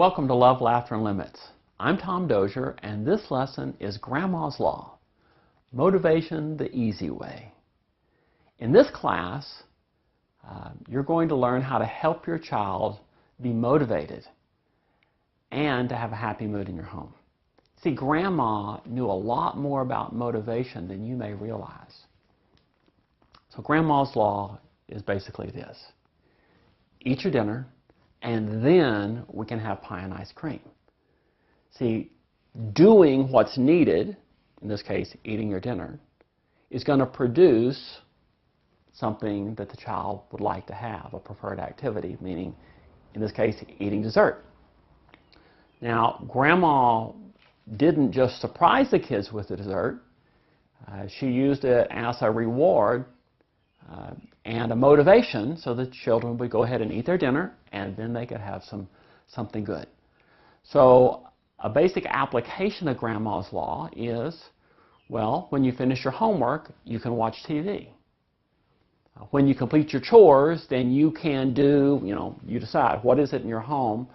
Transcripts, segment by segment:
Welcome to Love, Laughter, and Limits. I'm Tom Dozier, and this lesson is Grandma's Law, Motivation the Easy Way. In this class, you're going to learn how to help your child be motivated and to have a happy mood in your home. See, Grandma knew a lot more about motivation than you may realize. So Grandma's Law is basically this. Eat your dinner, and then we can have pie and ice cream. See, doing what's needed, in this case, eating your dinner, is going to produce something that the child would like to have, a preferred activity, meaning, in this case, eating dessert. Now, Grandma didn't just surprise the kids with the dessert. She used it as a reward and a motivation so that children would go ahead and eat their dinner, and then they could have something good. So a basic application of Grandma's Law is, well, when you finish your homework, you can watch TV. When you complete your chores, then you can do, you decide what is it in your home.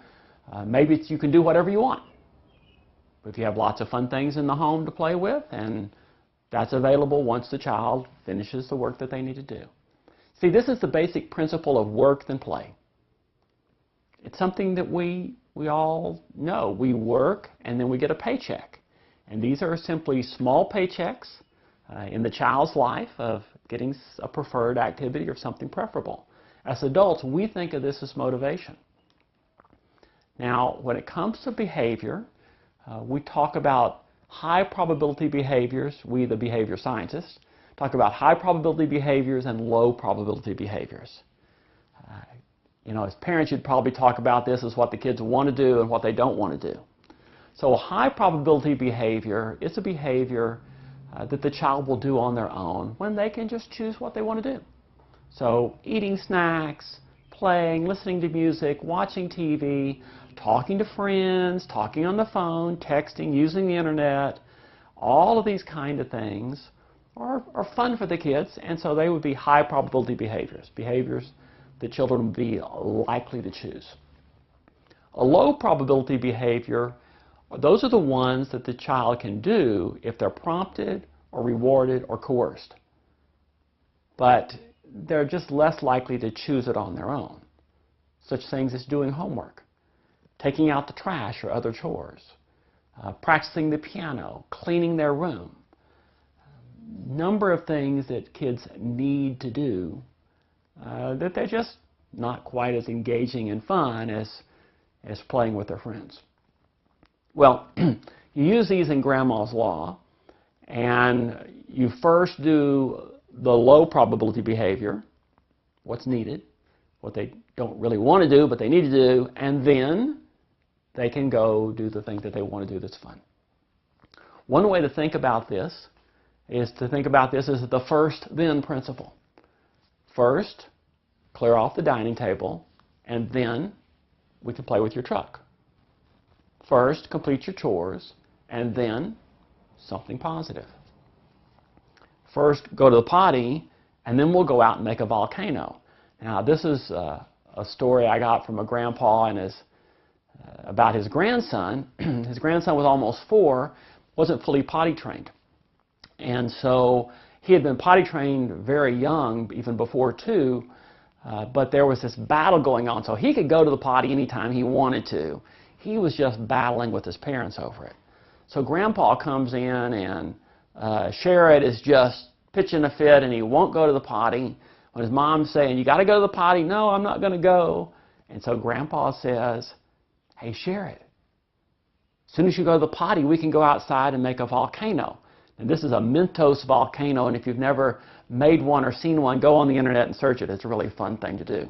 Maybe you can do whatever you want. If you have lots of fun things in the home to play with, and that's available once the child finishes the work that they need to do. See, this is the basic principle of work then play. It's something that we all know. We work and then we get a paycheck. And these are simply small paychecks in the child's life of getting a preferred activity or something preferable. As adults, we think of this as motivation. Now, when it comes to behavior, we talk about high probability behaviors. We, the behavior scientists, talk about high probability behaviors and low probability behaviors. As parents, you'd probably talk about this as what the kids want to do and what they don't want to do. So a high probability behavior is a behavior that the child will do on their own when they can just choose what they want to do. So eating snacks, playing, listening to music, watching TV, talking to friends, talking on the phone, texting, using the internet, all of these kind of things are fun for the kids, and so they would be high probability behaviors, behaviors that children would be likely to choose. A low probability behavior, those are the ones that the child can do if they're prompted or rewarded or coerced. But they're just less likely to choose it on their own. Such things as doing homework, taking out the trash or other chores, practicing the piano, cleaning their room. Number of things that kids need to do that they're just not quite as engaging and fun as playing with their friends. Well, you use these in Grandma's Law, and you first do the low probability behavior, what's needed, what they don't really want to do but they need to do, and then they can go do the thing that they want to do that's fun. One way to think about this is to think about this as the first-then principle. First, clear off the dining table, and then we can play with your truck. First, complete your chores, and then something positive. First, go to the potty, and then we'll go out and make a volcano. Now, this is a story I got from a grandpa and about his grandson. His grandson was almost 4, wasn't fully potty trained. And so he had been potty trained very young, even before 2, but there was this battle going on. So he could go to the potty anytime he wanted to. He was just battling with his parents over it. So Grandpa comes in, and Sherrod is just pitching a fit, and he won't go to the potty. When his mom's saying, "You got to go to the potty," "No, I'm not going to go." And so Grandpa says, "Hey, Sherrod, as soon as you go to the potty, we can go outside and make a volcano." And this is a Mentos volcano, and if you've never made one or seen one, go on the internet and search it. It's a really fun thing to do.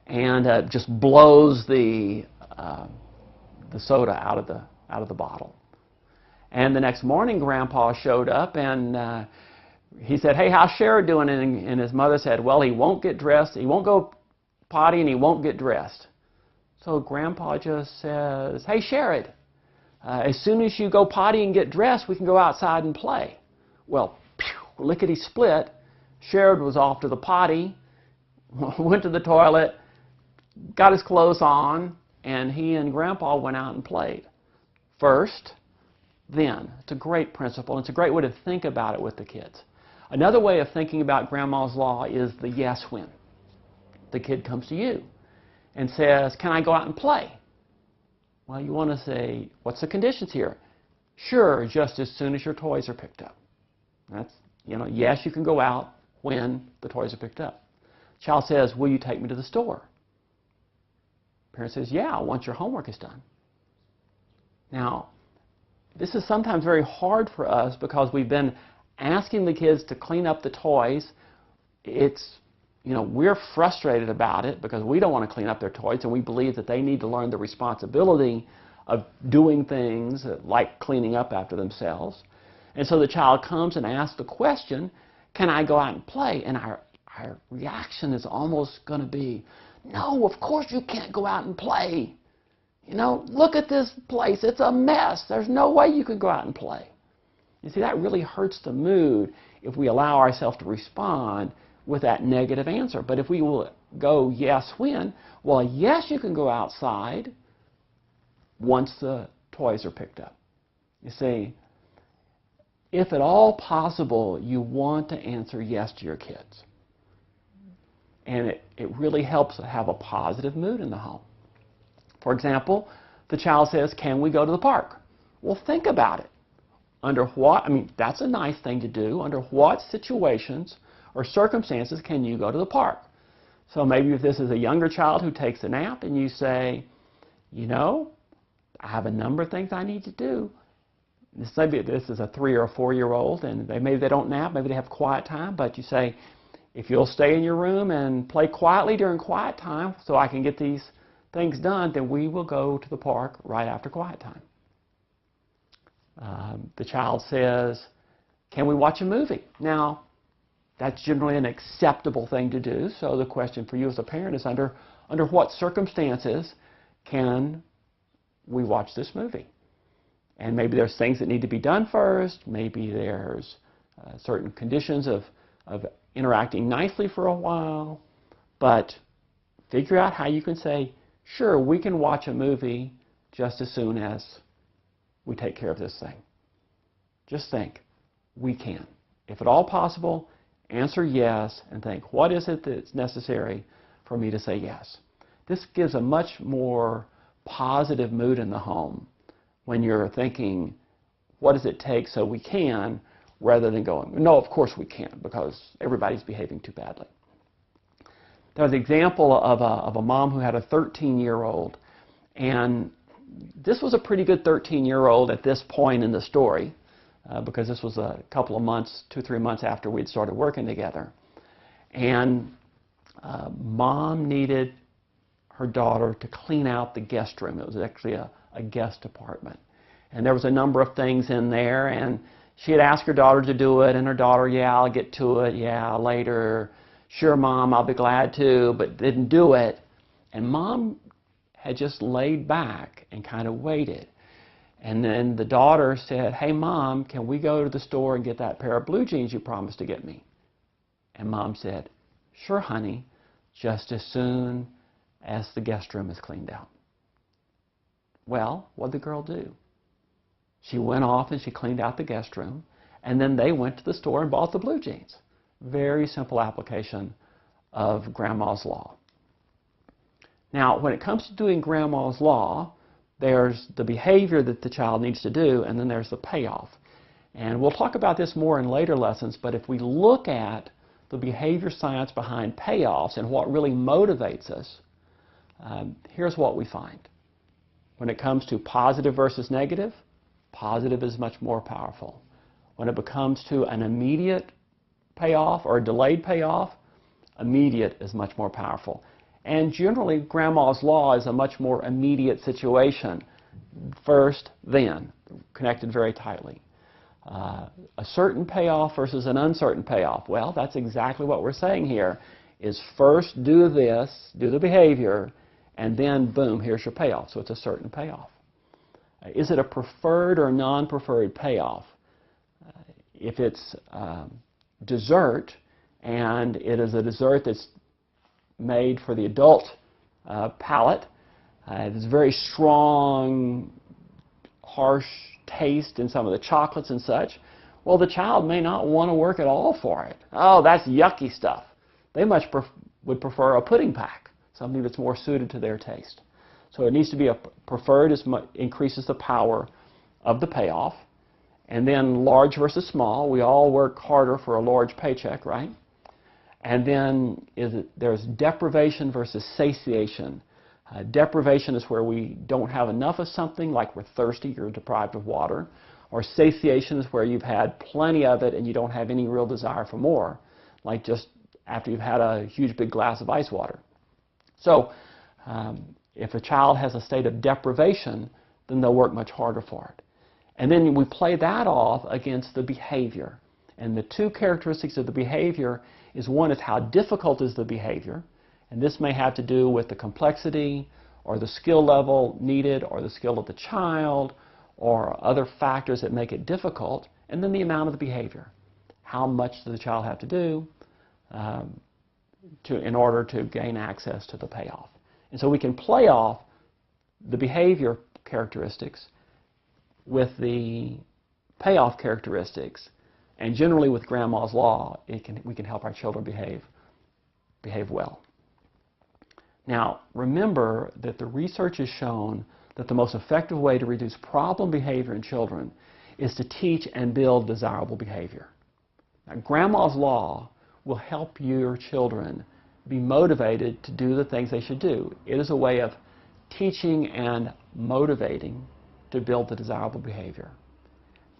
And just blows the soda out of the bottle. And the next morning, Grandpa showed up, and he said, "Hey, how's Sherrod doing?" And his mother said, "Well, he won't get dressed. He won't go potty, and he won't get dressed." So Grandpa just says, "Hey, Sherrod, as soon as you go potty and get dressed, we can go outside and play." Well, lickety-split, Sherrod was off to the potty, went to the toilet, got his clothes on, and he and Grandpa went out and played. First, then. It's a great principle, and it's a great way to think about it with the kids. Another way of thinking about Grandma's law is the yes when. The kid comes to you and says, can I go out and play? Well, you want to say, what's the conditions here? Sure, just as soon as your toys are picked up. That's, yes, you can go out when the toys are picked up. Child says, will you take me to the store? Parent says, yeah, once your homework is done. Now, this is sometimes very hard for us because we've been asking the kids to clean up the toys. We're frustrated about it because we don't want to clean up their toys, and we believe that they need to learn the responsibility of doing things like cleaning up after themselves. And so the child comes and asks the question, can I go out and play? And our reaction is almost going to be, no, of course you can't go out and play. Look at this place. It's a mess. There's no way you can go out and play. You see, that really hurts the mood if we allow ourselves to respond with that negative answer. But if we will go, yes, when? Well, yes, you can go outside once the toys are picked up. You see, if at all possible, you want to answer yes to your kids. And it really helps to have a positive mood in the home. For example, the child says, can we go to the park? Well, think about it. Under what, that's a nice thing to do. Under what situations or circumstances can you go to the park? So maybe if this is a younger child who takes a nap and you say, I have a number of things I need to do. Maybe this is a 3 or 4-year-old and maybe they don't nap, maybe they have quiet time, but you say, if you'll stay in your room and play quietly during quiet time so I can get these things done, then we will go to the park right after quiet time. The child says, can we watch a movie? Now, that's generally an acceptable thing to do, so the question for you as a parent is under what circumstances can we watch this movie? And maybe there's things that need to be done first, maybe there's certain conditions of interacting nicely for a while, but figure out how you can say, sure, we can watch a movie just as soon as we take care of this thing. Just think, we can. If at all possible, answer yes and think, what is it that's necessary for me to say yes? This gives a much more positive mood in the home when you're thinking, what does it take so we can, rather than going, no, of course we can't, because everybody's behaving too badly. There was an example of a mom who had a 13-year-old, and this was a pretty good 13-year-old at this point in the story, because this was a couple of months, 2-3 months after we'd started working together. And mom needed her daughter to clean out the guest room. It was actually a guest apartment. And there was a number of things in there, and she had asked her daughter to do it, and her daughter, yeah, I'll get to it, yeah, later. Sure, Mom, I'll be glad to, but didn't do it. And Mom had just laid back and kind of waited. And then the daughter said, hey, Mom, can we go to the store and get that pair of blue jeans you promised to get me? And Mom said, sure, honey, just as soon as the guest room is cleaned out. Well, what did the girl do? She went off and she cleaned out the guest room, and then they went to the store and bought the blue jeans. Very simple application of Grandma's Law. Now, when it comes to doing Grandma's Law, there's the behavior that the child needs to do, and then there's the payoff. And we'll talk about this more in later lessons, but if we look at the behavior science behind payoffs and what really motivates us, here's what we find. When it comes to positive versus negative, positive is much more powerful. When it comes to an immediate payoff or a delayed payoff, immediate is much more powerful. And generally, Grandma's Law is a much more immediate situation. First, then, connected very tightly. A certain payoff versus an uncertain payoff. Well, that's exactly what we're saying here, is first do this, do the behavior, and then, boom, here's your payoff. So it's a certain payoff. Is it a preferred or non-preferred payoff? If it's dessert, and it is a dessert that's made for the adult palate, There's very strong, harsh taste in some of the chocolates and such. Well, the child may not want to work at all for it. Oh, that's yucky stuff. They would prefer a pudding pack, something that's more suited to their taste. So it needs to be a preferred, increases the power of the payoff. And then large versus small. We all work harder for a large paycheck, right? And then there's deprivation versus satiation. Deprivation is where we don't have enough of something, like we're thirsty, you're deprived of water. Or satiation is where you've had plenty of it and you don't have any real desire for more, like just after you've had a huge big glass of ice water. So if a child has a state of deprivation, then they'll work much harder for it. And then we play that off against the behavior. And the two characteristics of the behavior is, one is how difficult is the behavior. And this may have to do with the complexity or the skill level needed or the skill of the child or other factors that make it difficult. And then the amount of the behavior. How much does the child have to do in order to gain access to the payoff? And so we can play off the behavior characteristics with the payoff characteristics, and generally with Grandma's Law, we can help our children behave well. Now, remember that the research has shown that the most effective way to reduce problem behavior in children is to teach and build desirable behavior. Now, Grandma's Law will help your children be motivated to do the things they should do. It is a way of teaching and motivating to build the desirable behavior.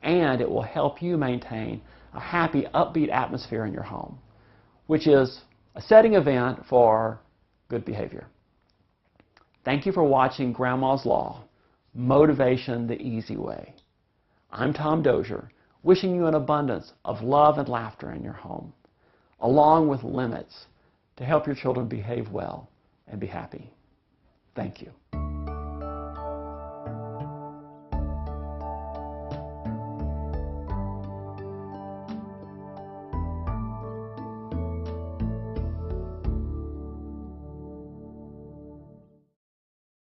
And it will help you maintain a happy, upbeat atmosphere in your home, which is a setting event for good behavior. Thank you for watching Grandma's Law, Motivation the Easy Way. I'm Tom Dozier, wishing you an abundance of love and laughter in your home, along with limits to help your children behave well and be happy. Thank you.